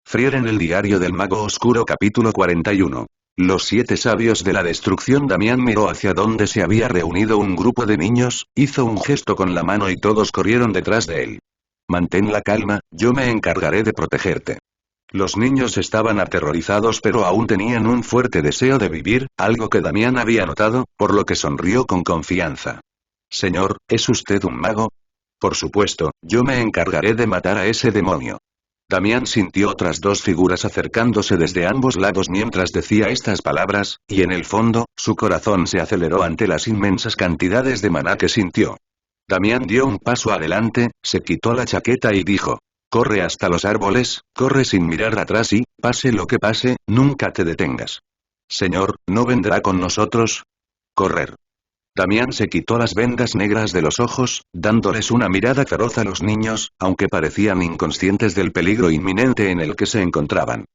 Frier en el diario del Mago Oscuro capítulo 41. Los 7 sabios de la destrucción. Damián miró hacia donde se había reunido un grupo de niños, hizo un gesto con la mano y todos corrieron detrás de él. Mantén la calma, yo me encargaré de protegerte. Los niños estaban aterrorizados pero aún tenían un fuerte deseo de vivir, algo que Damián había notado, por lo que sonrió con confianza. Señor, ¿es usted un mago? Por supuesto, yo me encargaré de matar a ese demonio. Damián sintió otras 2 figuras acercándose desde ambos lados mientras decía estas palabras, y en el fondo, su corazón se aceleró ante las inmensas cantidades de maná que sintió. Damián dio un paso adelante, se quitó la chaqueta y dijo: corre hasta los árboles, corre sin mirar atrás y, pase lo que pase, nunca te detengas. Señor, ¿no vendrá con nosotros? Correr. Damián se quitó las vendas negras de los ojos, dándoles una mirada feroz a los niños, aunque parecían inconscientes del peligro inminente en el que se encontraban.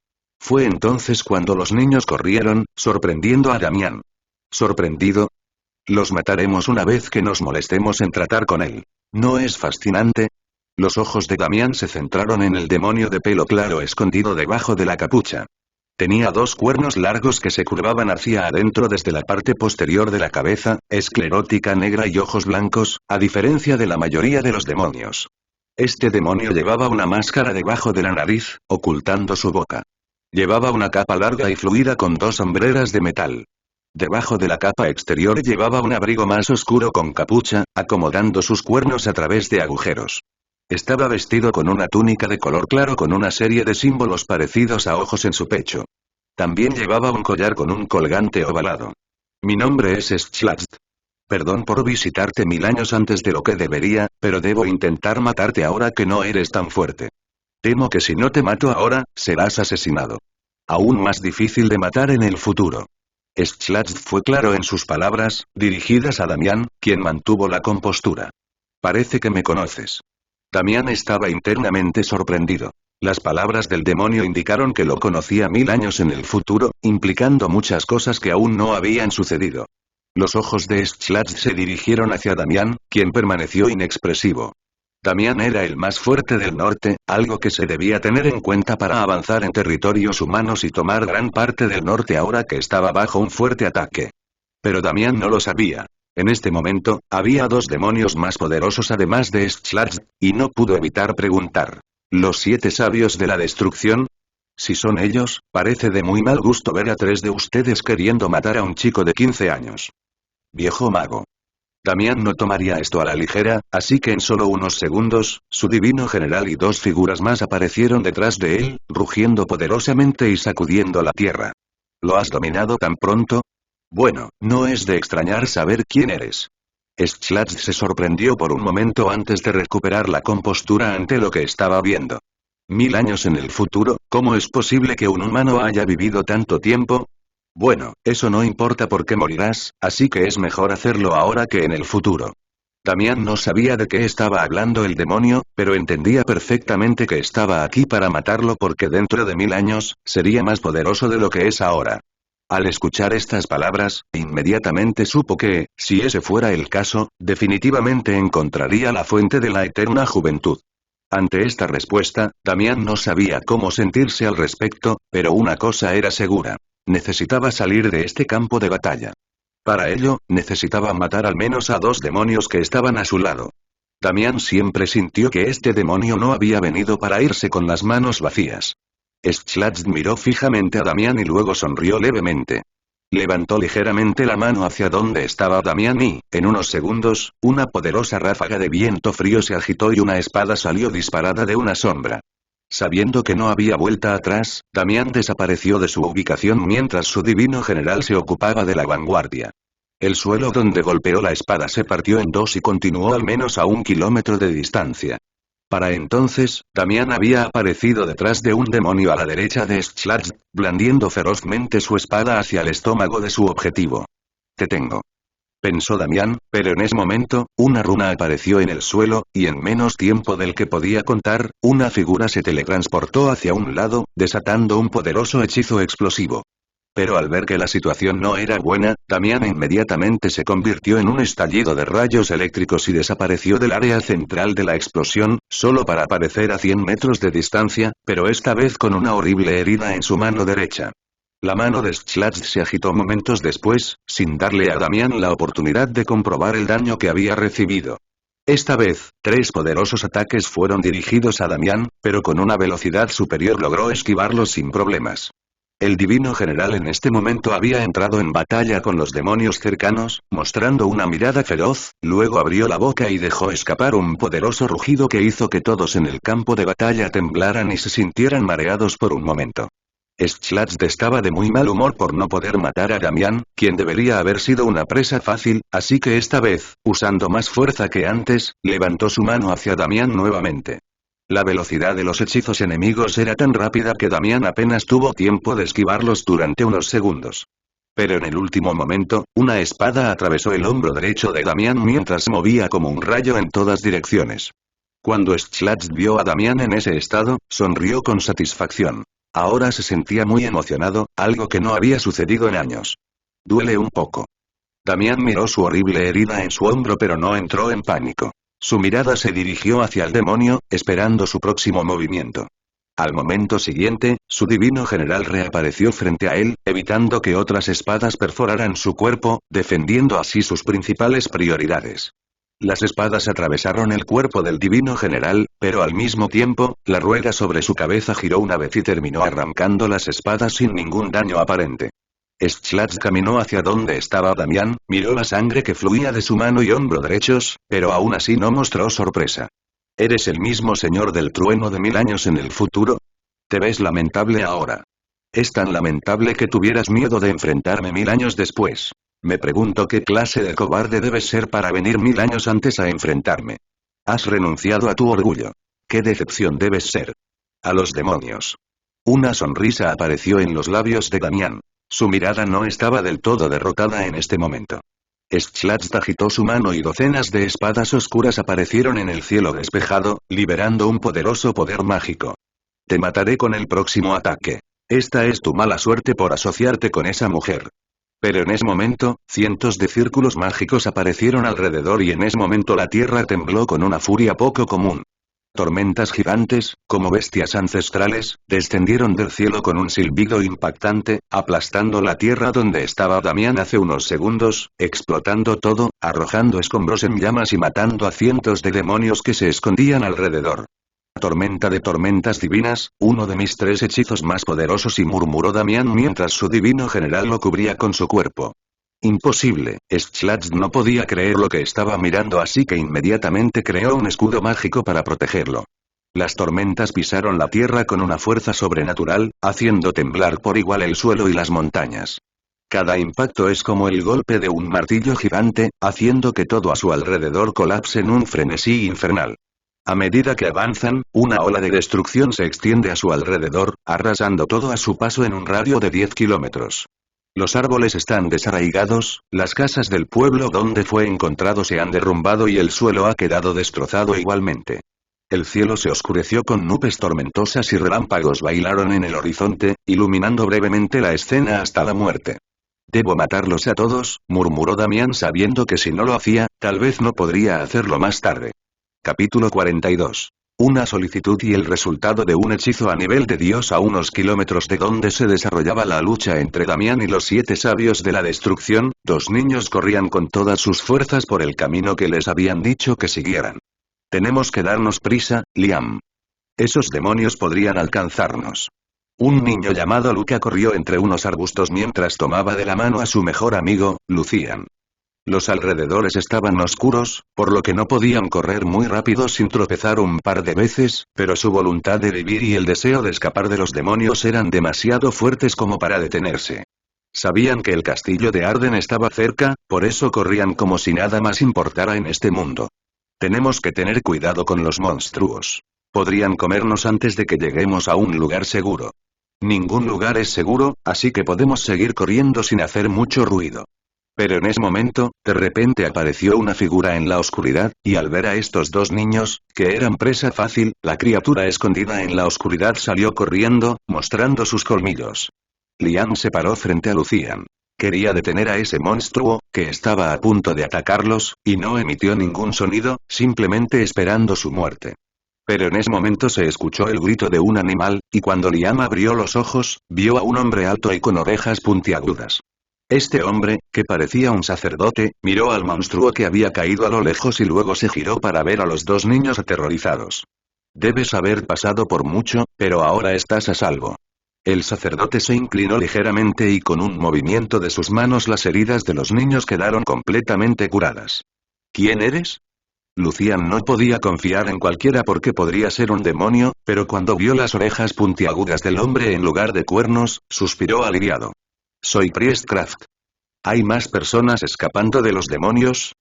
Fue entonces cuando los niños corrieron, sorprendiendo a Damián. ¿Sorprendido? Los mataremos una vez que nos molestemos en tratar con él. ¿No es fascinante? Los ojos de Damián se centraron en el demonio de pelo claro escondido debajo de la capucha. Tenía 2 cuernos largos que se curvaban hacia adentro desde la parte posterior de la cabeza, esclerótica negra y ojos blancos, a diferencia de la mayoría de los demonios. Este demonio llevaba una máscara debajo de la nariz, ocultando su boca. Llevaba una capa larga y fluida con 2 sombreras de metal. Debajo de la capa exterior llevaba un abrigo más oscuro con capucha, acomodando sus cuernos a través de agujeros. Estaba vestido con una túnica de color claro con una serie de símbolos parecidos a ojos en su pecho. También llevaba un collar con un colgante ovalado. Mi nombre es Schlatt. Perdón por visitarte 1000 años antes de lo que debería, pero debo intentar matarte ahora que no eres tan fuerte. Temo que si no te mato ahora, serás asesinado. Aún más difícil de matar en el futuro. Schlatt fue claro en sus palabras, dirigidas a Damián, quien mantuvo la compostura. Parece que me conoces. Damián estaba internamente sorprendido. Las palabras del demonio indicaron que lo conocía 1000 años en el futuro, implicando muchas cosas que aún no habían sucedido. Los ojos de Schlatt se dirigieron hacia Damián, quien permaneció inexpresivo. Damián era el más fuerte del norte, algo que se debía tener en cuenta para avanzar en territorios humanos y tomar gran parte del norte ahora que estaba bajo un fuerte ataque. Pero Damián no lo sabía. En este momento, había 2 demonios más poderosos además de Schlatt, y no pudo evitar preguntar. ¿Los 7 sabios de la destrucción? Si son ellos, parece de muy mal gusto ver a 3 de ustedes queriendo matar a un chico de 15 años. Viejo mago. Damián no tomaría esto a la ligera, así que en solo unos segundos, su divino general y 2 figuras más aparecieron detrás de él, rugiendo poderosamente y sacudiendo la tierra. ¿Lo has dominado tan pronto? Bueno, no es de extrañar saber quién eres. Schlatt se sorprendió por un momento antes de recuperar la compostura ante lo que estaba viendo. 1000 años en el futuro, ¿cómo es posible que un humano haya vivido tanto tiempo? Bueno, eso no importa porque morirás, así que es mejor hacerlo ahora que en el futuro. Damián no sabía de qué estaba hablando el demonio, pero entendía perfectamente que estaba aquí para matarlo porque dentro de 1000 años, sería más poderoso de lo que es ahora. Al escuchar estas palabras, inmediatamente supo que, si ese fuera el caso, definitivamente encontraría la fuente de la eterna juventud. Ante esta respuesta, Damián no sabía cómo sentirse al respecto, pero una cosa era segura. Necesitaba salir de este campo de batalla. Para ello, necesitaba matar al menos a 2 demonios que estaban a su lado. Damián siempre sintió que este demonio no había venido para irse con las manos vacías. Schlatt miró fijamente a Damián y luego sonrió levemente. Levantó ligeramente la mano hacia donde estaba Damián y, en unos segundos, una poderosa ráfaga de viento frío se agitó y una espada salió disparada de una sombra. Sabiendo que no había vuelta atrás, Damián desapareció de su ubicación mientras su divino general se ocupaba de la vanguardia. El suelo donde golpeó la espada se partió en 2 y continuó al menos a 1 kilómetro de distancia. Para entonces, Damián había aparecido detrás de un demonio a la derecha de Schlatt, blandiendo ferozmente su espada hacia el estómago de su objetivo. Te tengo. Pensó Damián, pero en ese momento, una runa apareció en el suelo, y en menos tiempo del que podía contar, una figura se teletransportó hacia un lado, desatando un poderoso hechizo explosivo. Pero al ver que la situación no era buena, Damián inmediatamente se convirtió en un estallido de rayos eléctricos y desapareció del área central de la explosión, solo para aparecer a 100 metros de distancia, pero esta vez con una horrible herida en su mano derecha. La mano de Schlatt se agitó momentos después, sin darle a Damián la oportunidad de comprobar el daño que había recibido. Esta vez, 3 poderosos ataques fueron dirigidos a Damián, pero con una velocidad superior logró esquivarlos sin problemas. El divino general en este momento había entrado en batalla con los demonios cercanos, mostrando una mirada feroz, luego abrió la boca y dejó escapar un poderoso rugido que hizo que todos en el campo de batalla temblaran y se sintieran mareados por un momento. Schlatt estaba de muy mal humor por no poder matar a Damián, quien debería haber sido una presa fácil, así que esta vez, usando más fuerza que antes, levantó su mano hacia Damián nuevamente. La velocidad de los hechizos enemigos era tan rápida que Damián apenas tuvo tiempo de esquivarlos durante unos segundos. Pero en el último momento, una espada atravesó el hombro derecho de Damián mientras se movía como un rayo en todas direcciones. Cuando Schlatt vio a Damián en ese estado, sonrió con satisfacción. Ahora se sentía muy emocionado, algo que no había sucedido en años. Duele un poco. Damián miró su horrible herida en su hombro pero no entró en pánico. Su mirada se dirigió hacia el demonio, esperando su próximo movimiento. Al momento siguiente, su divino general reapareció frente a él, evitando que otras espadas perforaran su cuerpo, defendiendo así sus principales prioridades. Las espadas atravesaron el cuerpo del divino general, pero al mismo tiempo, la rueda sobre su cabeza giró una vez y terminó arrancando las espadas sin ningún daño aparente. Schlatt caminó hacia donde estaba Damián, miró la sangre que fluía de su mano y hombro derechos, pero aún así no mostró sorpresa. ¿Eres el mismo señor del trueno de 1000 años en el futuro? Te ves lamentable ahora. Es tan lamentable que tuvieras miedo de enfrentarme 1000 años después. Me pregunto qué clase de cobarde debes ser para venir 1000 años antes a enfrentarme. Has renunciado a tu orgullo. Qué decepción debes ser. A los demonios. Una sonrisa apareció en los labios de Damián. Su mirada no estaba del todo derrotada en este momento. Schlatt agitó su mano y docenas de espadas oscuras aparecieron en el cielo despejado, liberando un poderoso poder mágico. Te mataré con el próximo ataque. Esta es tu mala suerte por asociarte con esa mujer. Pero en ese momento, cientos de círculos mágicos aparecieron alrededor y en ese momento la tierra tembló con una furia poco común. Tormentas gigantes, como bestias ancestrales, descendieron del cielo con un silbido impactante, aplastando la tierra donde estaba Damián hace unos segundos, explotando todo, arrojando escombros en llamas y matando a cientos de demonios que se escondían alrededor. Tormenta de tormentas divinas, uno de mis 3 hechizos más poderosos, y murmuró Damián mientras su divino general lo cubría con su cuerpo. Imposible, Schlatt no podía creer lo que estaba mirando, así que inmediatamente creó un escudo mágico para protegerlo. Las tormentas pisaron la tierra con una fuerza sobrenatural, haciendo temblar por igual el suelo y las montañas. Cada impacto es como el golpe de un martillo gigante, haciendo que todo a su alrededor colapse en un frenesí infernal. A medida que avanzan, una ola de destrucción se extiende a su alrededor, arrasando todo a su paso en un radio de 10 kilómetros. Los árboles están desarraigados, las casas del pueblo donde fue encontrado se han derrumbado y el suelo ha quedado destrozado igualmente. El cielo se oscureció con nubes tormentosas y relámpagos bailaron en el horizonte, iluminando brevemente la escena hasta la muerte. Debo matarlos a todos, murmuró Damián sabiendo que si no lo hacía, tal vez no podría hacerlo más tarde. Capítulo 42. Una solicitud y el resultado de un hechizo a nivel de Dios. A unos kilómetros de donde se desarrollaba la lucha entre Damián y los 7 sabios de la destrucción, 2 niños corrían con todas sus fuerzas por el camino que les habían dicho que siguieran. Tenemos que darnos prisa, Liam. Esos demonios podrían alcanzarnos. Un niño llamado Luca corrió entre unos arbustos mientras tomaba de la mano a su mejor amigo, Lucian. Los alrededores estaban oscuros, por lo que no podían correr muy rápido sin tropezar un par de veces, pero su voluntad de vivir y el deseo de escapar de los demonios eran demasiado fuertes como para detenerse. Sabían que el castillo de Arden estaba cerca, por eso corrían como si nada más importara en este mundo. Tenemos que tener cuidado con los monstruos. Podrían comernos antes de que lleguemos a un lugar seguro. Ningún lugar es seguro, así que podemos seguir corriendo sin hacer mucho ruido. Pero en ese momento, de repente apareció una figura en la oscuridad, y al ver a estos 2 niños, que eran presa fácil, la criatura escondida en la oscuridad salió corriendo, mostrando sus colmillos. Liam se paró frente a Lucian. Quería detener a ese monstruo, que estaba a punto de atacarlos, y no emitió ningún sonido, simplemente esperando su muerte. Pero en ese momento se escuchó el grito de un animal, y cuando Liam abrió los ojos, vio a un hombre alto y con orejas puntiagudas. Este hombre, que parecía un sacerdote, miró al monstruo que había caído a lo lejos y luego se giró para ver a los dos niños aterrorizados. Debes haber pasado por mucho, pero ahora estás a salvo. El sacerdote se inclinó ligeramente y con un movimiento de sus manos las heridas de los niños quedaron completamente curadas. ¿Quién eres? Lucian no podía confiar en cualquiera porque podría ser un demonio, pero cuando vio las orejas puntiagudas del hombre en lugar de cuernos, suspiró aliviado. Soy Priestcraft. ¿Hay más personas escapando de los demonios?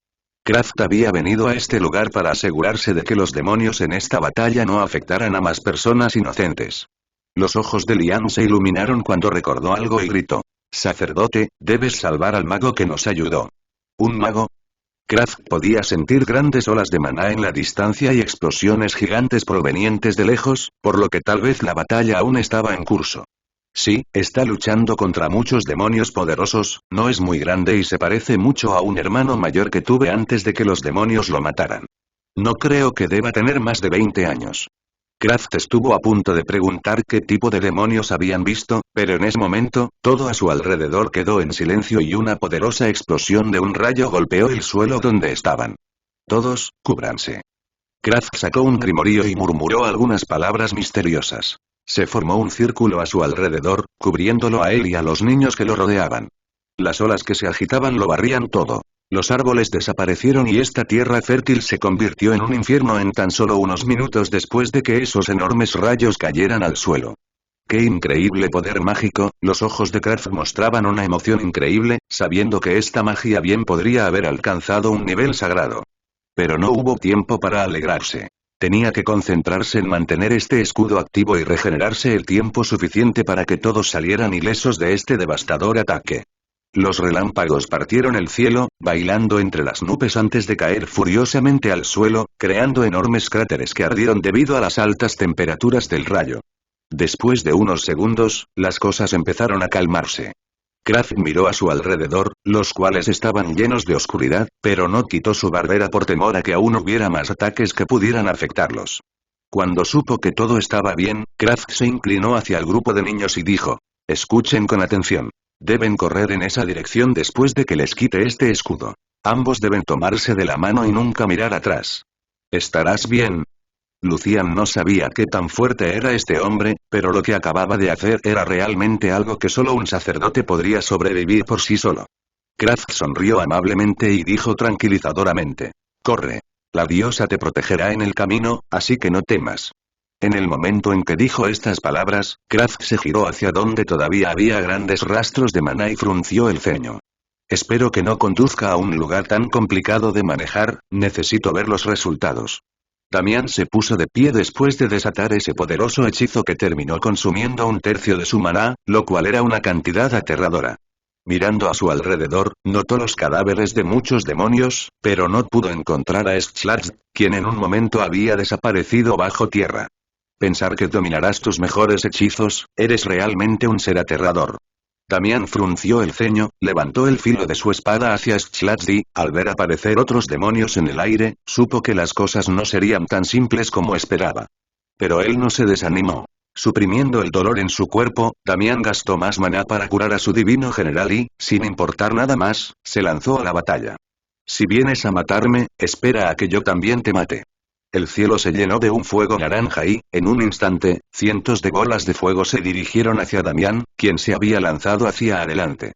Kraft había venido a este lugar para asegurarse de que los demonios en esta batalla no afectaran a más personas inocentes. Los ojos de Liam se iluminaron cuando recordó algo y gritó. Sacerdote, debes salvar al mago que nos ayudó. ¿Un mago? Kraft podía sentir grandes olas de maná en la distancia y explosiones gigantes provenientes de lejos, por lo que tal vez la batalla aún estaba en curso. Sí, está luchando contra muchos demonios poderosos, no es muy grande y se parece mucho a un hermano mayor que tuve antes de que los demonios lo mataran. No creo que deba tener más de 20 años. Kraft estuvo a punto de preguntar qué tipo de demonios habían visto, pero en ese momento, todo a su alrededor quedó en silencio y una poderosa explosión de un rayo golpeó el suelo donde estaban. Todos, cúbranse. Kraft sacó un grimorío y murmuró algunas palabras misteriosas. Se formó un círculo a su alrededor, cubriéndolo a él y a los niños que lo rodeaban. Las olas que se agitaban lo barrían todo. Los árboles desaparecieron y esta tierra fértil se convirtió en un infierno en tan solo unos minutos después de que esos enormes rayos cayeran al suelo. ¡Qué increíble poder mágico! Los ojos de Kraft mostraban una emoción increíble, sabiendo que esta magia bien podría haber alcanzado un nivel sagrado. Pero no hubo tiempo para alegrarse. Tenía que concentrarse en mantener este escudo activo y regenerarse el tiempo suficiente para que todos salieran ilesos de este devastador ataque. Los relámpagos partieron el cielo, bailando entre las nubes antes de caer furiosamente al suelo, creando enormes cráteres que ardieron debido a las altas temperaturas del rayo. Después de unos segundos, las cosas empezaron a calmarse. Kraft miró a su alrededor, los cuales estaban llenos de oscuridad, pero no quitó su barrera por temor a que aún hubiera más ataques que pudieran afectarlos. Cuando supo que todo estaba bien, Kraft se inclinó hacia el grupo de niños y dijo: escuchen con atención. Deben correr en esa dirección después de que les quite este escudo. Ambos deben tomarse de la mano y nunca mirar atrás. ¿Estarás bien? Lucian no sabía qué tan fuerte era este hombre, pero lo que acababa de hacer era realmente algo que solo un sacerdote podría sobrevivir por sí solo. Kraft sonrió amablemente y dijo tranquilizadoramente: corre. La diosa te protegerá en el camino, así que no temas. En el momento en que dijo estas palabras, Kraft se giró hacia donde todavía había grandes rastros de maná y frunció el ceño. Espero que no conduzca a un lugar tan complicado de manejar, necesito ver los resultados. Damián se puso de pie después de desatar ese poderoso hechizo que terminó consumiendo un tercio de su maná, lo cual era una cantidad aterradora. Mirando a su alrededor, notó los cadáveres de muchos demonios, pero no pudo encontrar a Schlatz, quien en un momento había desaparecido bajo tierra. Pensar que dominarás tus mejores hechizos, eres realmente un ser aterrador. Damián frunció el ceño, levantó el filo de su espada hacia Schlatz y, al ver aparecer otros demonios en el aire, supo que las cosas no serían tan simples como esperaba. Pero él no se desanimó. Suprimiendo el dolor en su cuerpo, Damián gastó más maná para curar a su divino general y, sin importar nada más, se lanzó a la batalla. Si vienes a matarme, espera a que yo también te mate. El cielo se llenó de un fuego naranja y, en un instante, cientos de bolas de fuego se dirigieron hacia Damián, quien se había lanzado hacia adelante.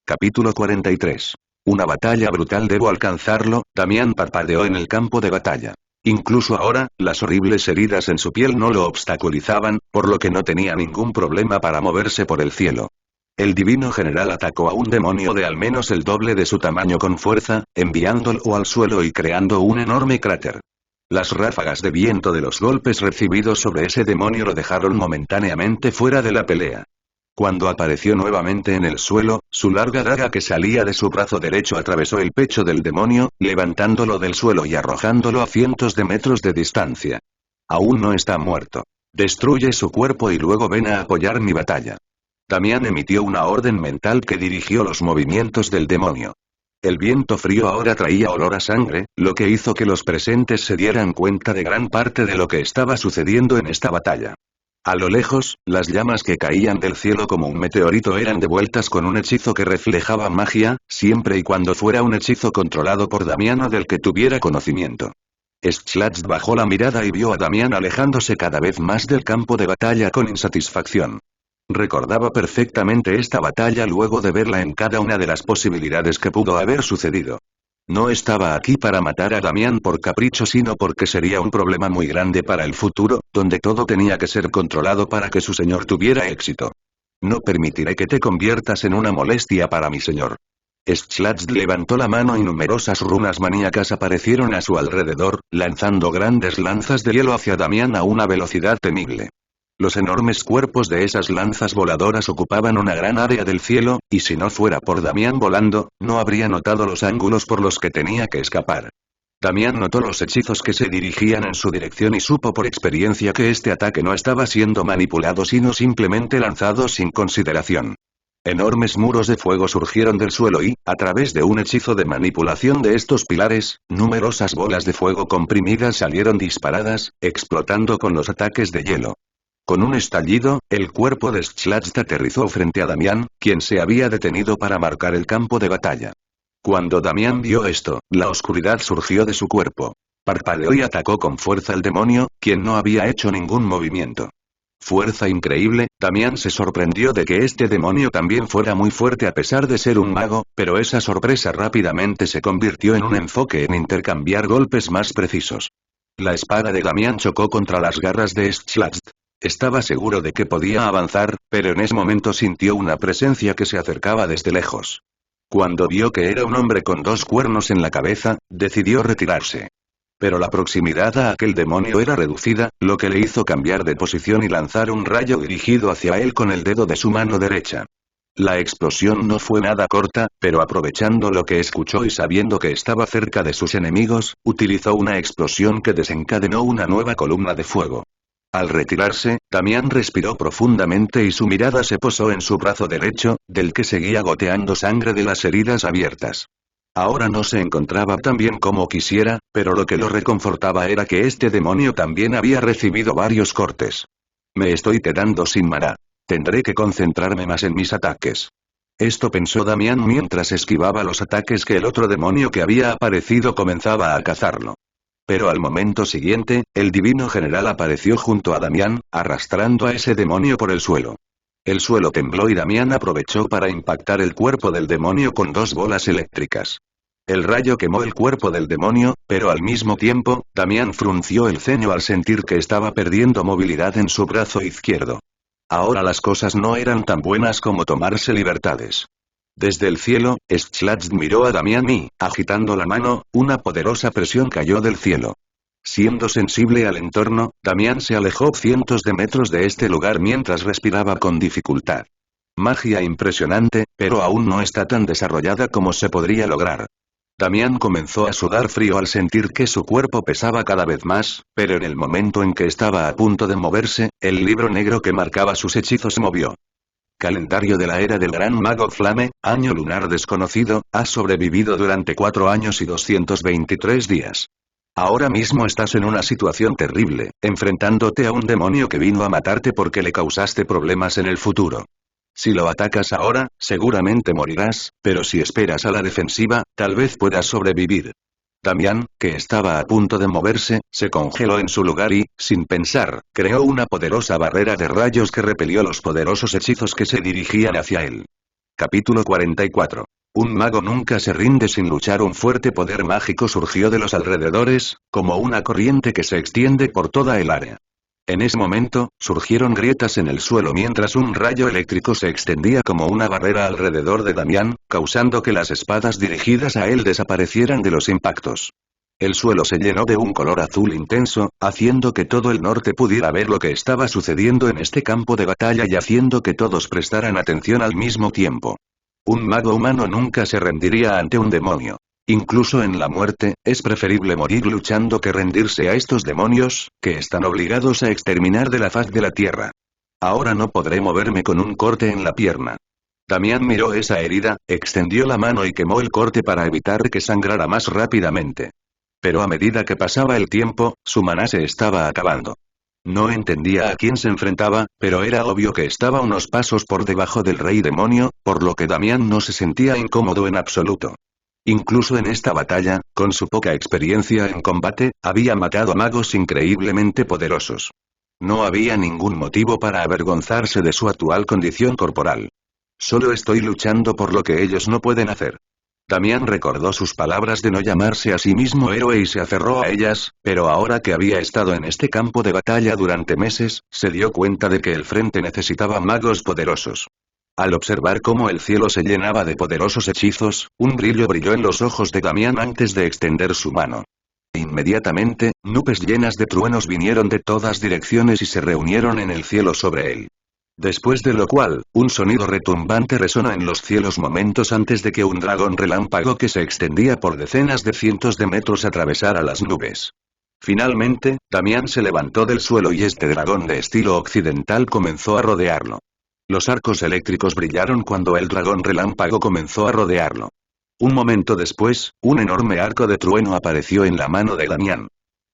Capítulo 43. Una batalla brutal. Debo alcanzarlo. Damián parpadeó en el campo de batalla. Incluso ahora, las horribles heridas en su piel no lo obstaculizaban, por lo que no tenía ningún problema para moverse por el cielo. El divino general atacó a un demonio de al menos el doble de su tamaño con fuerza, enviándolo al suelo y creando un enorme cráter. Las ráfagas de viento de los golpes recibidos sobre ese demonio lo dejaron momentáneamente fuera de la pelea. Cuando apareció nuevamente en el suelo, su larga daga que salía de su brazo derecho atravesó el pecho del demonio, levantándolo del suelo y arrojándolo a cientos de metros de distancia. Aún no está muerto. Destruye su cuerpo y luego ven a apoyar mi batalla. Damián emitió una orden mental que dirigió los movimientos del demonio. El viento frío ahora traía olor a sangre, lo que hizo que los presentes se dieran cuenta de gran parte de lo que estaba sucediendo en esta batalla. A lo lejos, las llamas que caían del cielo como un meteorito eran devueltas con un hechizo que reflejaba magia, siempre y cuando fuera un hechizo controlado por Damián o del que tuviera conocimiento. Schlatz bajó la mirada y vio a Damián alejándose cada vez más del campo de batalla con insatisfacción. Recordaba perfectamente esta batalla luego de verla en cada una de las posibilidades que pudo haber sucedido. No estaba aquí para matar a Damián por capricho sino porque sería un problema muy grande para el futuro, donde todo tenía que ser controlado para que su señor tuviera éxito. No permitiré que te conviertas en una molestia para mi señor. Schlatz levantó la mano y numerosas runas maníacas aparecieron a su alrededor, lanzando grandes lanzas de hielo hacia Damián a una velocidad temible. Los enormes cuerpos de esas lanzas voladoras ocupaban una gran área del cielo, y si no fuera por Damián volando, no habría notado los ángulos por los que tenía que escapar. Damián notó los hechizos que se dirigían en su dirección y supo por experiencia que este ataque no estaba siendo manipulado sino simplemente lanzado sin consideración. Enormes muros de fuego surgieron del suelo y, a través de un hechizo de manipulación de estos pilares, numerosas bolas de fuego comprimidas salieron disparadas, explotando con los ataques de hielo. Con un estallido, el cuerpo de Schlatz aterrizó frente a Damián, quien se había detenido para marcar el campo de batalla. Cuando Damián vio esto, la oscuridad surgió de su cuerpo. Parpadeó y atacó con fuerza al demonio, quien no había hecho ningún movimiento. Fuerza increíble, Damián se sorprendió de que este demonio también fuera muy fuerte a pesar de ser un mago, pero esa sorpresa rápidamente se convirtió en un enfoque en intercambiar golpes más precisos. La espada de Damián chocó contra las garras de Schlatz. Estaba seguro de que podía avanzar, pero en ese momento sintió una presencia que se acercaba desde lejos. Cuando vio que era un hombre con dos cuernos en la cabeza, decidió retirarse. Pero la proximidad a aquel demonio era reducida, lo que le hizo cambiar de posición y lanzar un rayo dirigido hacia él con el dedo de su mano derecha. La explosión no fue nada corta, pero aprovechando lo que escuchó y sabiendo que estaba cerca de sus enemigos, utilizó una explosión que desencadenó una nueva columna de fuego. Al retirarse, Damián respiró profundamente y su mirada se posó en su brazo derecho, del que seguía goteando sangre de las heridas abiertas. Ahora no se encontraba tan bien como quisiera, pero lo que lo reconfortaba era que este demonio también había recibido varios cortes. Me estoy quedando sin maná. Tendré que concentrarme más en mis ataques. Esto pensó Damián mientras esquivaba los ataques que el otro demonio que había aparecido comenzaba a cazarlo. Pero al momento siguiente, el divino general apareció junto a Damián, arrastrando a ese demonio por el suelo. El suelo tembló y Damián aprovechó para impactar el cuerpo del demonio con dos bolas eléctricas. El rayo quemó el cuerpo del demonio, pero al mismo tiempo, Damián frunció el ceño al sentir que estaba perdiendo movilidad en su brazo izquierdo. Ahora las cosas no eran tan buenas como tomarse libertades. Desde el cielo, Schlatz miró a Damián y, agitando la mano, una poderosa presión cayó del cielo. Siendo sensible al entorno, Damián se alejó cientos de metros de este lugar mientras respiraba con dificultad. Magia impresionante, pero aún no está tan desarrollada como se podría lograr. Damián comenzó a sudar frío al sentir que su cuerpo pesaba cada vez más, pero en el momento en que estaba a punto de moverse, el libro negro que marcaba sus hechizos se movió. Calendario de la era del gran mago Flame, año lunar desconocido, has sobrevivido durante 4 años y 223 días. Ahora mismo estás en una situación terrible, enfrentándote a un demonio que vino a matarte porque le causaste problemas en el futuro. Si lo atacas ahora, seguramente morirás, pero si esperas a la defensiva, tal vez puedas sobrevivir. Damián, que estaba a punto de moverse, se congeló en su lugar y, sin pensar, creó una poderosa barrera de rayos que repelió los poderosos hechizos que se dirigían hacia él. Capítulo 44. Un mago nunca se rinde sin luchar. Un fuerte poder mágico surgió de los alrededores, como una corriente que se extiende por toda el área. En ese momento, surgieron grietas en el suelo mientras un rayo eléctrico se extendía como una barrera alrededor de Damián, causando que las espadas dirigidas a él desaparecieran de los impactos. El suelo se llenó de un color azul intenso, haciendo que todo el norte pudiera ver lo que estaba sucediendo en este campo de batalla y haciendo que todos prestaran atención al mismo tiempo. Un mago humano nunca se rendiría ante un demonio. Incluso en la muerte, es preferible morir luchando que rendirse a estos demonios, que están obligados a exterminar de la faz de la tierra. Ahora no podré moverme con un corte en la pierna. Damián miró esa herida, extendió la mano y quemó el corte para evitar que sangrara más rápidamente. Pero a medida que pasaba el tiempo, su maná se estaba acabando. No entendía a quién se enfrentaba, pero era obvio que estaba unos pasos por debajo del rey demonio, por lo que Damián no se sentía incómodo en absoluto. Incluso en esta batalla, con su poca experiencia en combate, había matado a magos increíblemente poderosos. No había ningún motivo para avergonzarse de su actual condición corporal. Solo estoy luchando por lo que ellos no pueden hacer. Damián recordó sus palabras de no llamarse a sí mismo héroe y se aferró a ellas, pero ahora que había estado en este campo de batalla durante meses, se dio cuenta de que el frente necesitaba magos poderosos. Al observar cómo el cielo se llenaba de poderosos hechizos, un brillo brilló en los ojos de Damián antes de extender su mano. Inmediatamente, nubes llenas de truenos vinieron de todas direcciones y se reunieron en el cielo sobre él. Después de lo cual, un sonido retumbante resonó en los cielos momentos antes de que un dragón relámpago que se extendía por decenas de cientos de metros atravesara las nubes. Finalmente, Damián se levantó del suelo y este dragón de estilo occidental comenzó a rodearlo. Los arcos eléctricos brillaron cuando el dragón relámpago comenzó a rodearlo. Un momento después, un enorme arco de trueno apareció en la mano de Damián.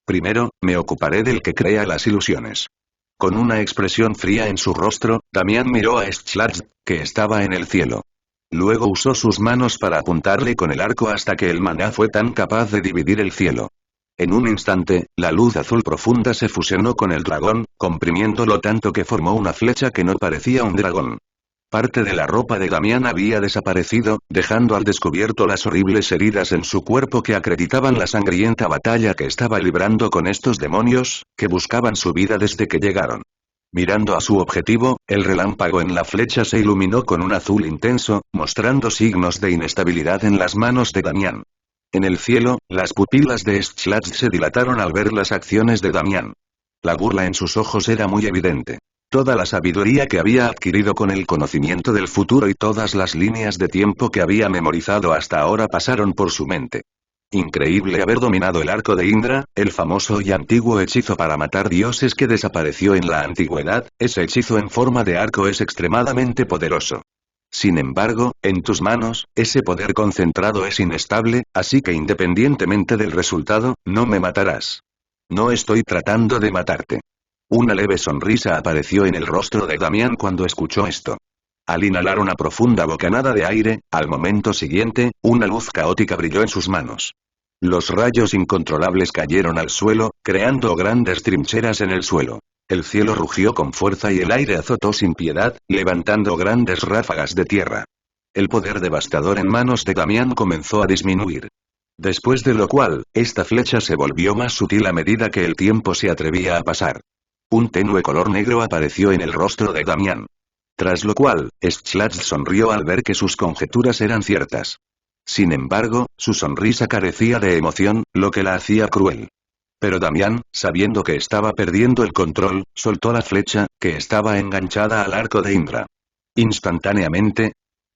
Primero, me ocuparé del que crea las ilusiones. Con una expresión fría en su rostro, Damián miró a Schlatz, que estaba en el cielo. Luego usó sus manos para apuntarle con el arco hasta que el maná fue tan capaz de dividir el cielo. En un instante, la luz azul profunda se fusionó con el dragón, comprimiéndolo tanto que formó una flecha que no parecía un dragón. Parte de la ropa de Damián había desaparecido, dejando al descubierto las horribles heridas en su cuerpo que acreditaban la sangrienta batalla que estaba librando con estos demonios, que buscaban su vida desde que llegaron. Mirando a su objetivo, el relámpago en la flecha se iluminó con un azul intenso, mostrando signos de inestabilidad en las manos de Damián. En el cielo, las pupilas de Schlatz se dilataron al ver las acciones de Damián. La burla en sus ojos era muy evidente. Toda la sabiduría que había adquirido con el conocimiento del futuro y todas las líneas de tiempo que había memorizado hasta ahora pasaron por su mente. Increíble haber dominado el arco de Indra, el famoso y antiguo hechizo para matar dioses que desapareció en la antigüedad, ese hechizo en forma de arco es extremadamente poderoso. Sin embargo, en tus manos, ese poder concentrado es inestable, así que independientemente del resultado, no me matarás. No estoy tratando de matarte. Una leve sonrisa apareció en el rostro de Damián cuando escuchó esto. Al inhalar una profunda bocanada de aire, al momento siguiente, una luz caótica brilló en sus manos. Los rayos incontrolables cayeron al suelo, creando grandes trincheras en el suelo. El cielo rugió con fuerza y el aire azotó sin piedad, levantando grandes ráfagas de tierra. El poder devastador en manos de Damián comenzó a disminuir. Después de lo cual, esta flecha se volvió más sutil a medida que el tiempo se atrevía a pasar. Un tenue color negro apareció en el rostro de Damián. Tras lo cual, Schlatz sonrió al ver que sus conjeturas eran ciertas. Sin embargo, su sonrisa carecía de emoción, lo que la hacía cruel. Pero Damián, sabiendo que estaba perdiendo el control, soltó la flecha, que estaba enganchada al arco de Indra. Instantáneamente,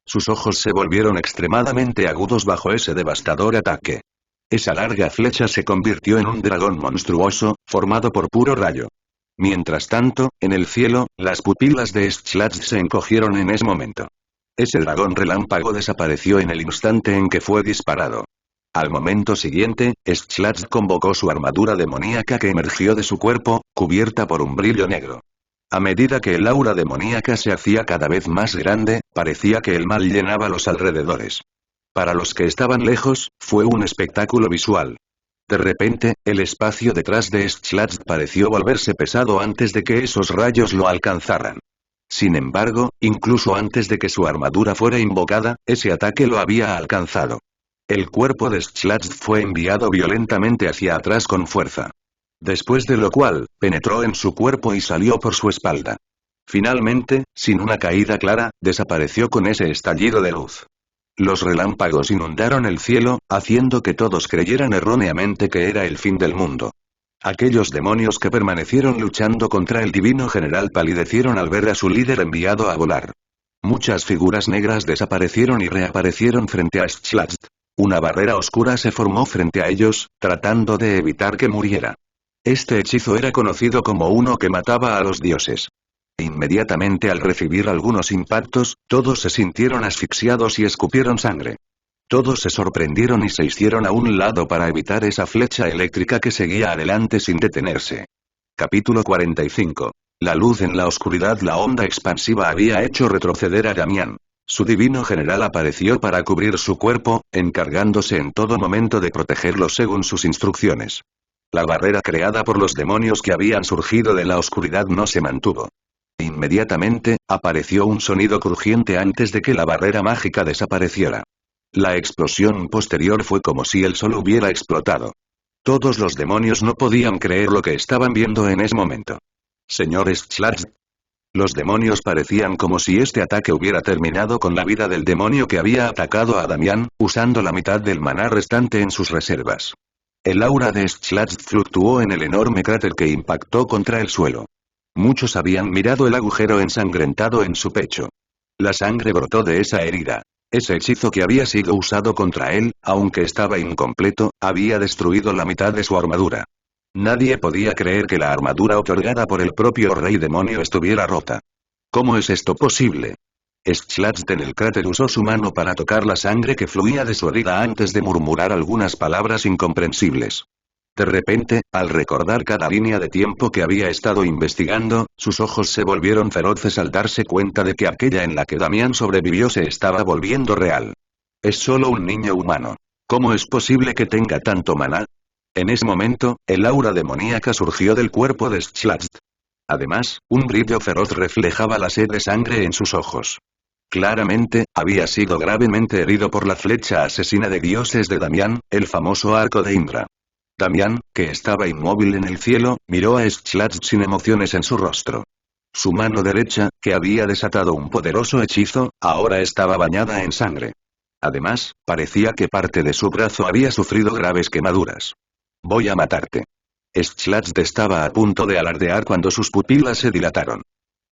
sus ojos se volvieron extremadamente agudos bajo ese devastador ataque. Esa larga flecha se convirtió en un dragón monstruoso, formado por puro rayo. Mientras tanto, en el cielo, las pupilas de Schlatz se encogieron en ese momento. Ese dragón relámpago desapareció en el instante en que fue disparado. Al momento siguiente, Schlatz convocó su armadura demoníaca que emergió de su cuerpo, cubierta por un brillo negro. A medida que el aura demoníaca se hacía cada vez más grande, parecía que el mal llenaba los alrededores. Para los que estaban lejos, fue un espectáculo visual. De repente, el espacio detrás de Schlatz pareció volverse pesado antes de que esos rayos lo alcanzaran. Sin embargo, incluso antes de que su armadura fuera invocada, ese ataque lo había alcanzado. El cuerpo de Schlatz fue enviado violentamente hacia atrás con fuerza. Después de lo cual, penetró en su cuerpo y salió por su espalda. Finalmente, sin una caída clara, desapareció con ese estallido de luz. Los relámpagos inundaron el cielo, haciendo que todos creyeran erróneamente que era el fin del mundo. Aquellos demonios que permanecieron luchando contra el divino general palidecieron al ver a su líder enviado a volar. Muchas figuras negras desaparecieron y reaparecieron frente a Schlatz. Una barrera oscura se formó frente a ellos, tratando de evitar que muriera. Este hechizo era conocido como uno que mataba a los dioses. Inmediatamente al recibir algunos impactos, todos se sintieron asfixiados y escupieron sangre. Todos se sorprendieron y se hicieron a un lado para evitar esa flecha eléctrica que seguía adelante sin detenerse. Capítulo 45. La luz en la oscuridad. La onda expansiva había hecho retroceder a Damián. Su divino general apareció para cubrir su cuerpo, encargándose en todo momento de protegerlo según sus instrucciones. La barrera creada por los demonios que habían surgido de la oscuridad no se mantuvo. Inmediatamente, apareció un sonido crujiente antes de que la barrera mágica desapareciera. La explosión posterior fue como si el sol hubiera explotado. Todos los demonios no podían creer lo que estaban viendo en ese momento. Señor Schlatt. Los demonios parecían como si este ataque hubiera terminado con la vida del demonio que había atacado a Damián, usando la mitad del maná restante en sus reservas. El aura de Schlatt fluctuó en el enorme cráter que impactó contra el suelo. Muchos habían mirado el agujero ensangrentado en su pecho. La sangre brotó de esa herida. Ese hechizo que había sido usado contra él, aunque estaba incompleto, había destruido la mitad de su armadura. Nadie podía creer que la armadura otorgada por el propio rey demonio estuviera rota. ¿Cómo es esto posible? Schlatt en el cráter usó su mano para tocar la sangre que fluía de su herida antes de murmurar algunas palabras incomprensibles. De repente, al recordar cada línea de tiempo que había estado investigando, sus ojos se volvieron feroces al darse cuenta de que aquella en la que Damián sobrevivió se estaba volviendo real. Es solo un niño humano. ¿Cómo es posible que tenga tanto maná? En ese momento, el aura demoníaca surgió del cuerpo de Schlatt. Además, un brillo feroz reflejaba la sed de sangre en sus ojos. Claramente, había sido gravemente herido por la flecha asesina de dioses de Damián, el famoso arco de Indra. Damián, que estaba inmóvil en el cielo, miró a Schlatt sin emociones en su rostro. Su mano derecha, que había desatado un poderoso hechizo, ahora estaba bañada en sangre. Además, parecía que parte de su brazo había sufrido graves quemaduras. Voy a matarte. Schlatt estaba a punto de alardear cuando sus pupilas se dilataron.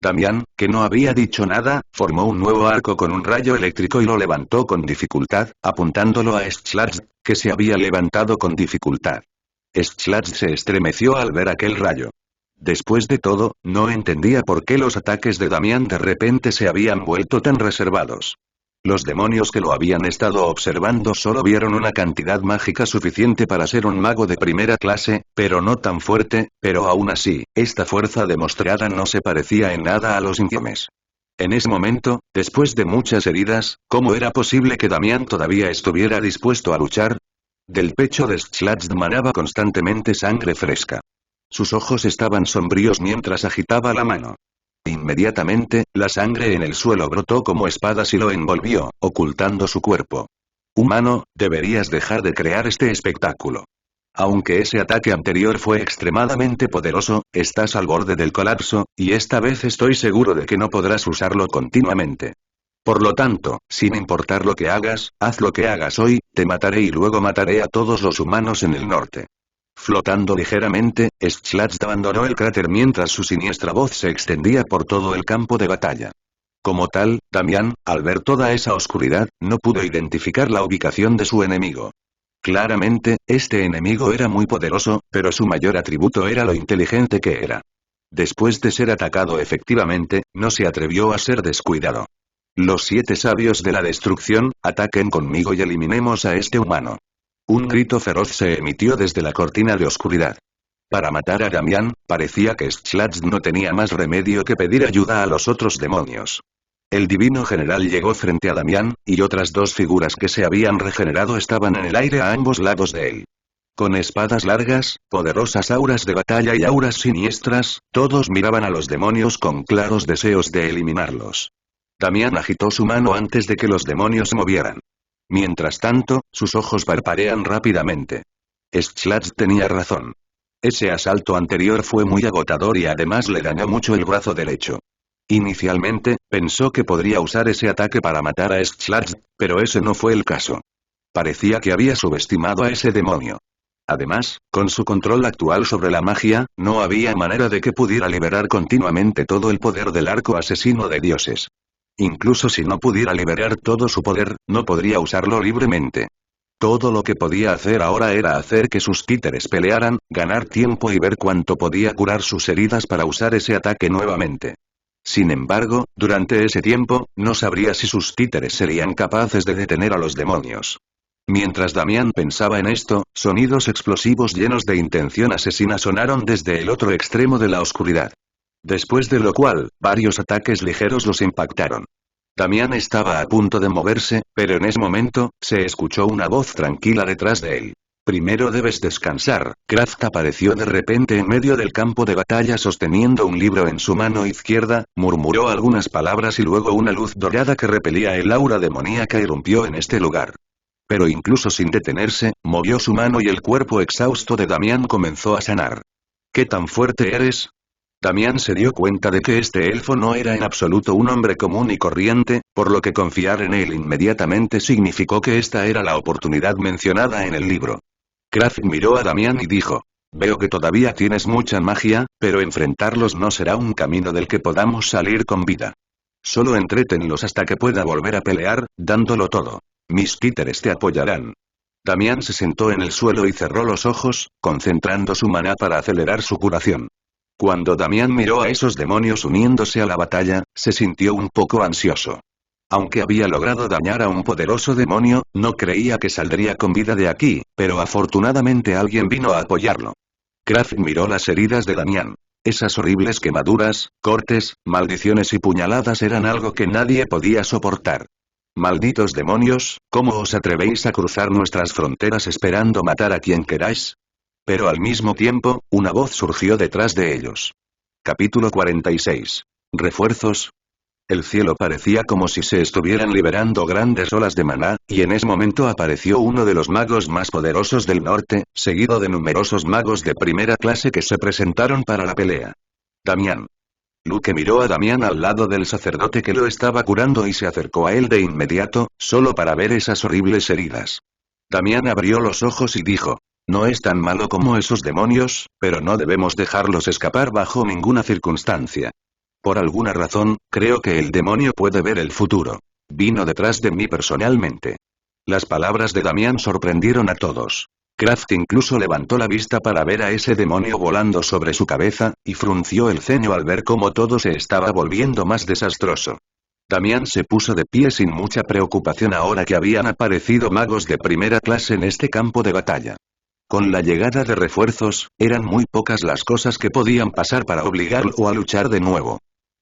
Damián, que no había dicho nada, formó un nuevo arco con un rayo eléctrico y lo levantó con dificultad, apuntándolo a Schlatt, que se había levantado con dificultad. Schlatt se estremeció al ver aquel rayo. Después de todo, no entendía por qué los ataques de Damián de repente se habían vuelto tan reservados. Los demonios que lo habían estado observando solo vieron una cantidad mágica suficiente para ser un mago de primera clase, pero no tan fuerte, pero aún así, esta fuerza demostrada no se parecía en nada a los infiemes. En ese momento, después de muchas heridas, ¿cómo era posible que Damián todavía estuviera dispuesto a luchar? Del pecho de Schlatt manaba constantemente sangre fresca. Sus ojos estaban sombríos mientras agitaba la mano. Inmediatamente, la sangre en el suelo brotó como espadas y lo envolvió, ocultando su cuerpo. Humano, deberías dejar de crear este espectáculo. Aunque ese ataque anterior fue extremadamente poderoso, estás al borde del colapso, y esta vez estoy seguro de que no podrás usarlo continuamente. Por lo tanto, sin importar lo que hagas, haz lo que hagas hoy, te mataré y luego mataré a todos los humanos en el norte. Flotando ligeramente, Schlatt abandonó el cráter mientras su siniestra voz se extendía por todo el campo de batalla. Como tal, Damián, al ver toda esa oscuridad, no pudo identificar la ubicación de su enemigo. Claramente, este enemigo era muy poderoso, pero su mayor atributo era lo inteligente que era. Después de ser atacado efectivamente, no se atrevió a ser descuidado. Los 7 sabios de la destrucción, ataquen conmigo y eliminemos a este humano. Un grito feroz se emitió desde la cortina de oscuridad. Para matar a Damián, parecía que Schlatt no tenía más remedio que pedir ayuda a los otros demonios. El divino general llegó frente a Damián, y otras 2 figuras que se habían regenerado estaban en el aire a ambos lados de él. Con espadas largas, poderosas auras de batalla y auras siniestras, todos miraban a los demonios con claros deseos de eliminarlos. Damián agitó su mano antes de que los demonios se movieran. Mientras tanto, sus ojos parpadean rápidamente. Schlatt tenía razón. Ese asalto anterior fue muy agotador y además le dañó mucho el brazo derecho. Inicialmente, pensó que podría usar ese ataque para matar a Schlatt, pero ese no fue el caso. Parecía que había subestimado a ese demonio. Además, con su control actual sobre la magia, no había manera de que pudiera liberar continuamente todo el poder del arco asesino de dioses. Incluso si no pudiera liberar todo su poder, no podría usarlo libremente. Todo lo que podía hacer ahora era hacer que sus títeres pelearan, ganar tiempo y ver cuánto podía curar sus heridas para usar ese ataque nuevamente. Sin embargo, durante ese tiempo, no sabría si sus títeres serían capaces de detener a los demonios. Mientras Damián pensaba en esto, sonidos explosivos llenos de intención asesina sonaron desde el otro extremo de la oscuridad. Después de lo cual, varios ataques ligeros los impactaron. Damián estaba a punto de moverse, pero en ese momento, se escuchó una voz tranquila detrás de él. Primero debes descansar. Kraft apareció de repente en medio del campo de batalla sosteniendo un libro en su mano izquierda, murmuró algunas palabras y luego una luz dorada que repelía el aura demoníaca irrumpió en este lugar. Pero incluso sin detenerse, movió su mano y el cuerpo exhausto de Damián comenzó a sanar. ¿Qué tan fuerte eres? Damián se dio cuenta de que este elfo no era en absoluto un hombre común y corriente, por lo que confiar en él inmediatamente significó que esta era la oportunidad mencionada en el libro. Kraft miró a Damián y dijo: veo que todavía tienes mucha magia, pero enfrentarlos no será un camino del que podamos salir con vida. Solo entrétenlos hasta que pueda volver a pelear, dándolo todo. Mis títeres te apoyarán. Damián se sentó en el suelo y cerró los ojos, concentrando su maná para acelerar su curación. Cuando Damián miró a esos demonios uniéndose a la batalla, se sintió un poco ansioso. Aunque había logrado dañar a un poderoso demonio, no creía que saldría con vida de aquí, pero afortunadamente alguien vino a apoyarlo. Kraft miró las heridas de Damián. Esas horribles quemaduras, cortes, maldiciones y puñaladas eran algo que nadie podía soportar. Malditos demonios, ¿cómo os atrevéis a cruzar nuestras fronteras esperando matar a quien queráis? Pero al mismo tiempo, una voz surgió detrás de ellos. Capítulo 46. ¿Refuerzos? El cielo parecía como si se estuvieran liberando grandes olas de maná, y en ese momento apareció uno de los magos más poderosos del norte, seguido de numerosos magos de primera clase que se presentaron para la pelea. Damián. Luke miró a Damián al lado del sacerdote que lo estaba curando y se acercó a él de inmediato, solo para ver esas horribles heridas. Damián abrió los ojos y dijo: no es tan malo como esos demonios, pero no debemos dejarlos escapar bajo ninguna circunstancia. Por alguna razón, creo que el demonio puede ver el futuro. Vino detrás de mí personalmente. Las palabras de Damián sorprendieron a todos. Kraft incluso levantó la vista para ver a ese demonio volando sobre su cabeza, y frunció el ceño al ver cómo todo se estaba volviendo más desastroso. Damián se puso de pie sin mucha preocupación ahora que habían aparecido magos de primera clase en este campo de batalla. Con la llegada de refuerzos, eran muy pocas las cosas que podían pasar para obligarlo a luchar de nuevo.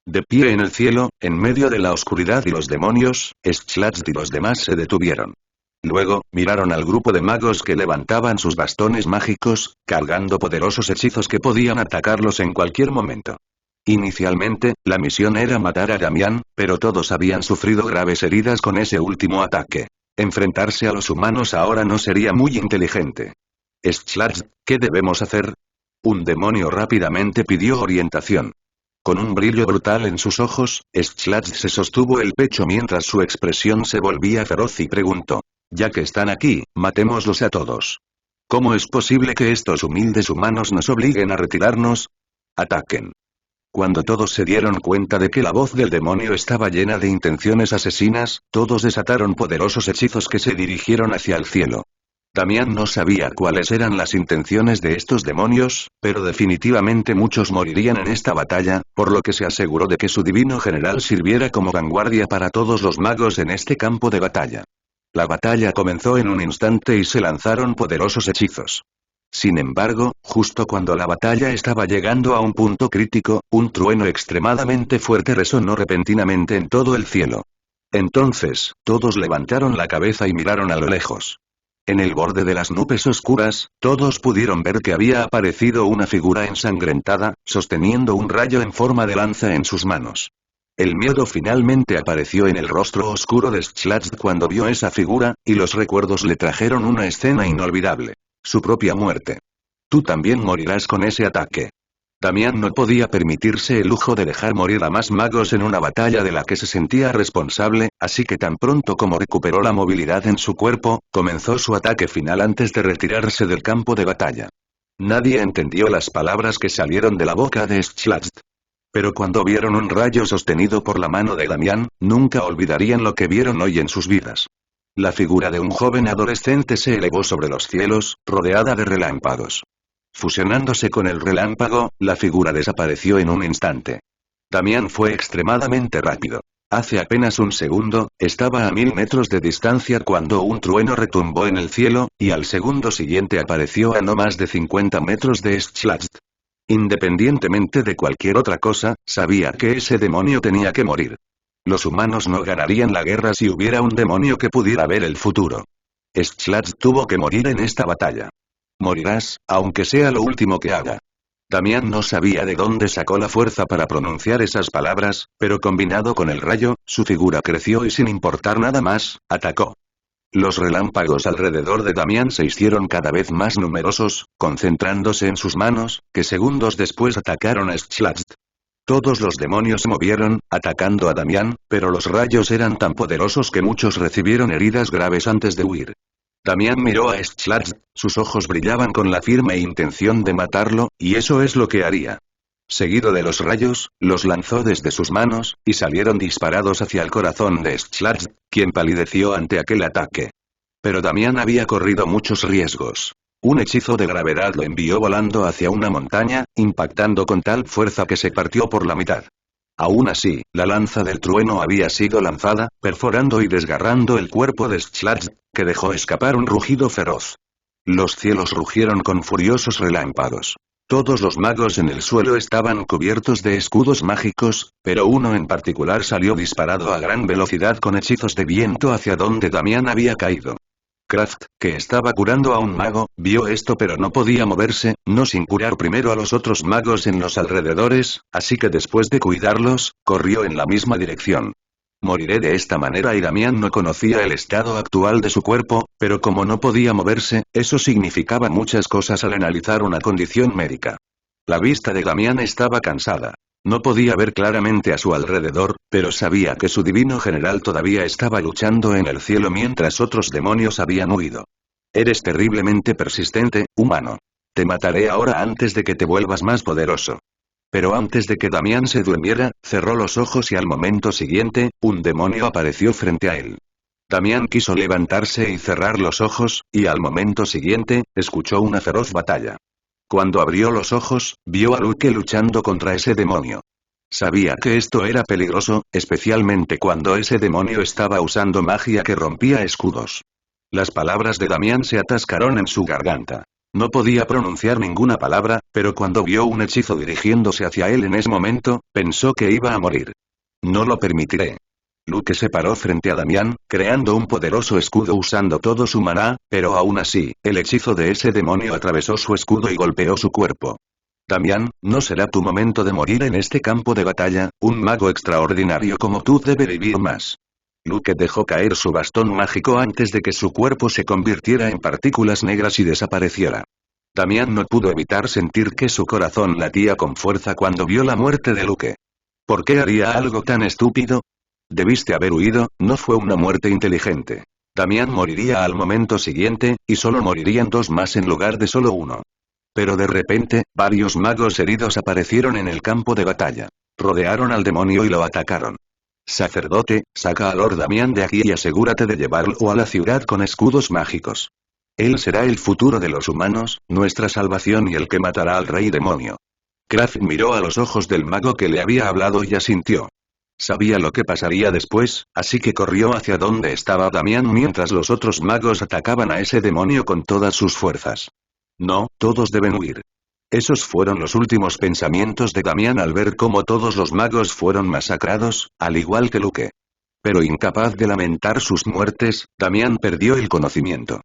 De pie en el cielo, en medio de la oscuridad y los demonios, Schlatt y los demás se detuvieron. Luego, miraron al grupo de magos que levantaban sus bastones mágicos, cargando poderosos hechizos que podían atacarlos en cualquier momento. Inicialmente, la misión era matar a Damián, pero todos habían sufrido graves heridas con ese último ataque. Enfrentarse a los humanos ahora no sería muy inteligente. Schlatt, ¿qué debemos hacer? Un demonio rápidamente pidió orientación. Con un brillo brutal en sus ojos, Schlatt se sostuvo el pecho mientras su expresión se volvía feroz y preguntó: ya que están aquí, matémoslos a todos. ¿Cómo es posible que estos humildes humanos nos obliguen a retirarnos? Ataquen. Cuando todos se dieron cuenta de que la voz del demonio estaba llena de intenciones asesinas, todos desataron poderosos hechizos que se dirigieron hacia el cielo. Damián no sabía cuáles eran las intenciones de estos demonios, pero definitivamente muchos morirían en esta batalla, por lo que se aseguró de que su divino general sirviera como vanguardia para todos los magos en este campo de batalla. La batalla comenzó en un instante y se lanzaron poderosos hechizos. Sin embargo, justo cuando la batalla estaba llegando a un punto crítico, un trueno extremadamente fuerte resonó repentinamente en todo el cielo. Entonces, todos levantaron la cabeza y miraron a lo lejos. En el borde de las nubes oscuras, todos pudieron ver que había aparecido una figura ensangrentada, sosteniendo un rayo en forma de lanza en sus manos. El miedo finalmente apareció en el rostro oscuro de Schlatt cuando vio esa figura, y los recuerdos le trajeron una escena inolvidable. Su propia muerte. Tú también morirás con ese ataque. Damián no podía permitirse el lujo de dejar morir a más magos en una batalla de la que se sentía responsable, así que tan pronto como recuperó la movilidad en su cuerpo, comenzó su ataque final antes de retirarse del campo de batalla. Nadie entendió las palabras que salieron de la boca de Schlatt. Pero cuando vieron un rayo sostenido por la mano de Damián, nunca olvidarían lo que vieron hoy en sus vidas. La figura de un joven adolescente se elevó sobre los cielos, rodeada de relámpagos. Fusionándose con el relámpago, la figura desapareció en un instante. Damián fue extremadamente rápido. Hace apenas un segundo, estaba a 1000 metros de distancia cuando un trueno retumbó en el cielo, y al segundo siguiente apareció a no más de 50 metros de Schlatz. Independientemente de cualquier otra cosa, sabía que ese demonio tenía que morir. Los humanos no ganarían la guerra si hubiera un demonio que pudiera ver el futuro. Schlatz tuvo que morir en esta batalla. Morirás, aunque sea lo último que haga. Damián no sabía de dónde sacó la fuerza para pronunciar esas palabras, pero combinado con el rayo, su figura creció y sin importar nada más, atacó. Los relámpagos alrededor de Damián se hicieron cada vez más numerosos, concentrándose en sus manos, que segundos después atacaron a Schlatz. Todos los demonios se movieron, atacando a Damián, pero los rayos eran tan poderosos que muchos recibieron heridas graves antes de huir. Damián miró a Schlatz, sus ojos brillaban con la firme intención de matarlo, y eso es lo que haría. Seguido de los rayos, los lanzó desde sus manos, y salieron disparados hacia el corazón de Schlatz, quien palideció ante aquel ataque. Pero Damián había corrido muchos riesgos. Un hechizo de gravedad lo envió volando hacia una montaña, impactando con tal fuerza que se partió por la mitad. Aún así, la lanza del trueno había sido lanzada, perforando y desgarrando el cuerpo de Schlatz, que dejó escapar un rugido feroz. Los cielos rugieron con furiosos relámpagos. Todos los magos en el suelo estaban cubiertos de escudos mágicos, pero uno en particular salió disparado a gran velocidad con hechizos de viento hacia donde Damián había caído. Kraft, que estaba curando a un mago, vio esto pero no podía moverse, no sin curar primero a los otros magos en los alrededores, así que después de cuidarlos, corrió en la misma dirección. Moriré de esta manera y Damián no conocía el estado actual de su cuerpo, pero como no podía moverse, eso significaba muchas cosas al analizar una condición médica. La vista de Damián estaba cansada. No podía ver claramente a su alrededor, pero sabía que su divino general todavía estaba luchando en el cielo mientras otros demonios habían huido. Eres terriblemente persistente, humano. Te mataré ahora antes de que te vuelvas más poderoso. Pero antes de que Damián se durmiera, cerró los ojos y al momento siguiente, un demonio apareció frente a él. Damián quiso levantarse y cerrar los ojos, y al momento siguiente, escuchó una feroz batalla. Cuando abrió los ojos, vio a Luke luchando contra ese demonio. Sabía que esto era peligroso, especialmente cuando ese demonio estaba usando magia que rompía escudos. Las palabras de Damián se atascaron en su garganta. No podía pronunciar ninguna palabra, pero cuando vio un hechizo dirigiéndose hacia él en ese momento, pensó que iba a morir. No lo permitiré. Luke se paró frente a Damián, creando un poderoso escudo usando todo su maná, pero aún así, el hechizo de ese demonio atravesó su escudo y golpeó su cuerpo. Damián, no será tu momento de morir en este campo de batalla, un mago extraordinario como tú debe vivir más. Luke dejó caer su bastón mágico antes de que su cuerpo se convirtiera en partículas negras y desapareciera. Damián no pudo evitar sentir que su corazón latía con fuerza cuando vio la muerte de Luke. ¿Por qué haría algo tan estúpido? Debiste haber huido, no fue una muerte inteligente. Damián moriría al momento siguiente, y solo morirían 2 más en lugar de solo 1. Pero de repente, varios magos heridos aparecieron en el campo de batalla. Rodearon al demonio y lo atacaron. Sacerdote, saca a Lord Damián de aquí y asegúrate de llevarlo a la ciudad con escudos mágicos. Él será el futuro de los humanos, nuestra salvación y el que matará al rey demonio. Kraft miró a los ojos del mago que le había hablado y asintió. Sabía lo que pasaría después, así que corrió hacia donde estaba Damián mientras los otros magos atacaban a ese demonio con todas sus fuerzas. No, todos deben huir. Esos fueron los últimos pensamientos de Damián al ver cómo todos los magos fueron masacrados, al igual que Luke. Pero incapaz de lamentar sus muertes, Damián perdió el conocimiento.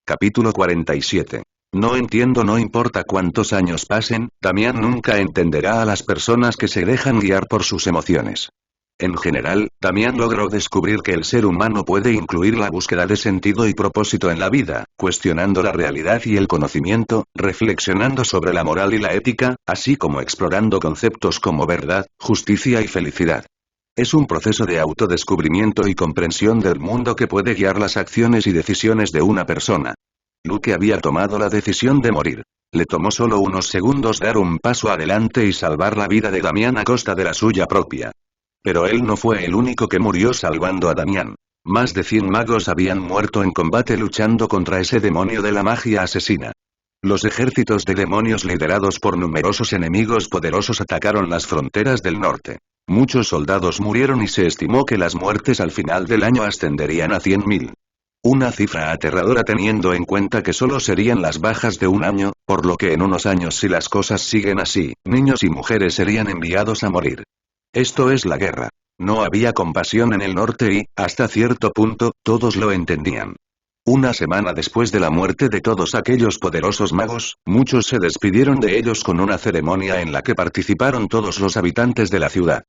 Capítulo 47. No entiendo. No importa cuántos años pasen, Damián nunca entenderá a las personas que se dejan guiar por sus emociones. En general, Damián logró descubrir que el ser humano puede incluir la búsqueda de sentido y propósito en la vida, cuestionando la realidad y el conocimiento, reflexionando sobre la moral y la ética, así como explorando conceptos como verdad, justicia y felicidad. Es un proceso de autodescubrimiento y comprensión del mundo que puede guiar las acciones y decisiones de una persona. Luke había tomado la decisión de morir. Le tomó solo unos segundos dar un paso adelante y salvar la vida de Damián a costa de la suya propia. Pero él no fue el único que murió salvando a Damián. Más de 100 magos habían muerto en combate luchando contra ese demonio de la magia asesina. Los ejércitos de demonios liderados por numerosos enemigos poderosos atacaron las fronteras del norte. Muchos soldados murieron y se estimó que las muertes al final del año ascenderían a 100.000. Una cifra aterradora teniendo en cuenta que solo serían las bajas de un año, por lo que en unos años si las cosas siguen así, niños y mujeres serían enviados a morir. Esto es la guerra. No había compasión en el norte y, hasta cierto punto, todos lo entendían. Una semana después de la muerte de todos aquellos poderosos magos, muchos se despidieron de ellos con una ceremonia en la que participaron todos los habitantes de la ciudad.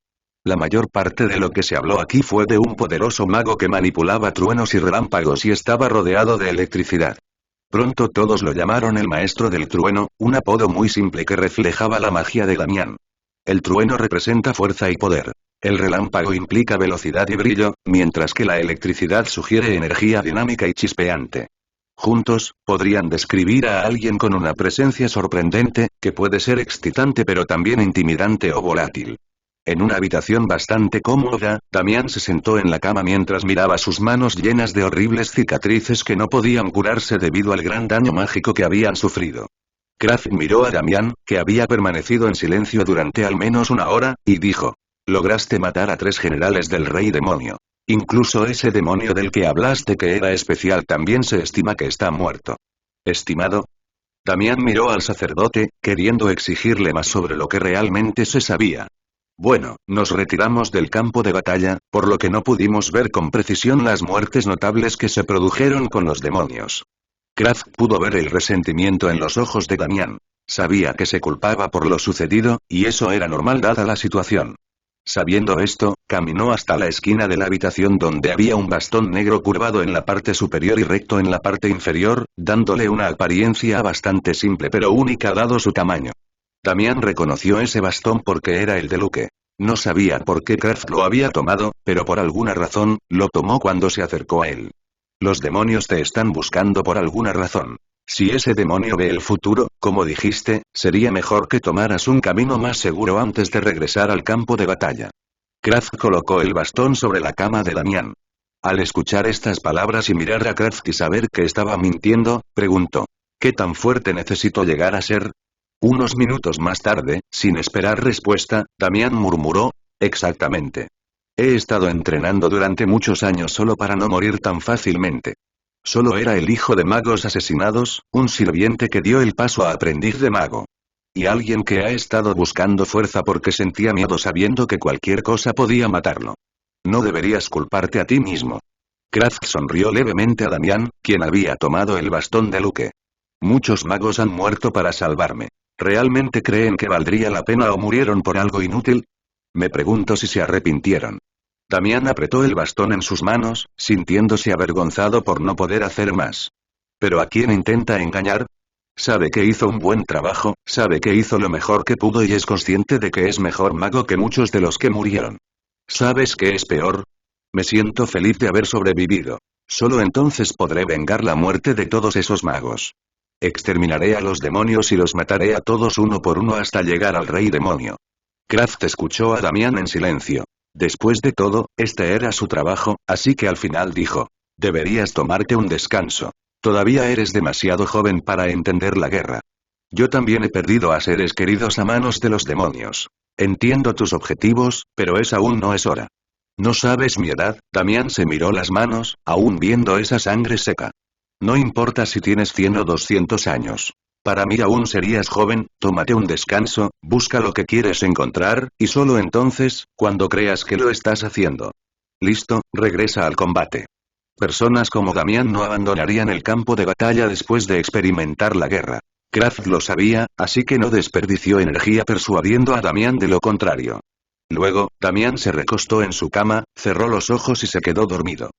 La mayor parte de lo que se habló aquí fue de un poderoso mago que manipulaba truenos y relámpagos y estaba rodeado de electricidad. Pronto todos lo llamaron el Maestro del Trueno, un apodo muy simple que reflejaba la magia de Damián. El trueno representa fuerza y poder. El relámpago implica velocidad y brillo, mientras que la electricidad sugiere energía dinámica y chispeante. Juntos, podrían describir a alguien con una presencia sorprendente, que puede ser excitante pero también intimidante o volátil. En una habitación bastante cómoda, Damián se sentó en la cama mientras miraba sus manos llenas de horribles cicatrices que no podían curarse debido al gran daño mágico que habían sufrido. Kraft miró a Damián, que había permanecido en silencio durante al menos una hora, y dijo: «Lograste matar a 3 generales del rey demonio. Incluso ese demonio del que hablaste que era especial también se estima que está muerto». «¿Estimado?». Damián miró al sacerdote, queriendo exigirle más sobre lo que realmente se sabía. «Bueno, nos retiramos del campo de batalla, por lo que no pudimos ver con precisión las muertes notables que se produjeron con los demonios». Kraft pudo ver el resentimiento en los ojos de Damián. Sabía que se culpaba por lo sucedido, y eso era normal dada la situación. Sabiendo esto, caminó hasta la esquina de la habitación donde había un bastón negro curvado en la parte superior y recto en la parte inferior, dándole una apariencia bastante simple pero única dado su tamaño. Damián reconoció ese bastón porque era el de Luke. No sabía por qué Kraft lo había tomado, pero por alguna razón, lo tomó cuando se acercó a él. Los demonios te están buscando por alguna razón. Si ese demonio ve el futuro, como dijiste, sería mejor que tomaras un camino más seguro antes de regresar al campo de batalla. Kraft colocó el bastón sobre la cama de Damián. Al escuchar estas palabras y mirar a Kraft y saber que estaba mintiendo, preguntó: «¿Qué tan fuerte necesito llegar a ser?». Unos minutos más tarde, sin esperar respuesta, Damián murmuró: «Exactamente. He estado entrenando durante muchos años solo para no morir tan fácilmente». Solo era el hijo de magos asesinados, un sirviente que dio el paso a aprendiz de mago. Y alguien que ha estado buscando fuerza porque sentía miedo sabiendo que cualquier cosa podía matarlo. No deberías culparte a ti mismo. Kraft sonrió levemente a Damián, quien había tomado el bastón de Luke. Muchos magos han muerto para salvarme. ¿Realmente creen que valdría la pena o murieron por algo inútil? Me pregunto si se arrepintieron. Damián apretó el bastón en sus manos, sintiéndose avergonzado por no poder hacer más. ¿Pero a quién intenta engañar? Sabe que hizo un buen trabajo, sabe que hizo lo mejor que pudo y es consciente de que es mejor mago que muchos de los que murieron. ¿Sabes qué es peor? Me siento feliz de haber sobrevivido. Solo entonces podré vengar la muerte de todos esos magos. Exterminaré a los demonios y los mataré a todos uno por uno hasta llegar al rey demonio. Kraft escuchó a Damián en silencio. Después de todo, este era su trabajo, así que al final dijo: «Deberías tomarte un descanso. Todavía eres demasiado joven para entender la guerra. Yo también he perdido a seres queridos a manos de los demonios. Entiendo tus objetivos, pero aún no es hora». «¿No sabes mi edad?». Damián se miró las manos, aún viendo esa sangre seca. «No importa si tienes 100 o 200 años. Para mí aún serías joven, tómate un descanso, busca lo que quieres encontrar, y solo entonces, cuando creas que lo estás haciendo. Listo, regresa al combate». Personas como Damián no abandonarían el campo de batalla después de experimentar la guerra. Kraft lo sabía, así que no desperdició energía persuadiendo a Damián de lo contrario. Luego, Damián se recostó en su cama, cerró los ojos y se quedó dormido.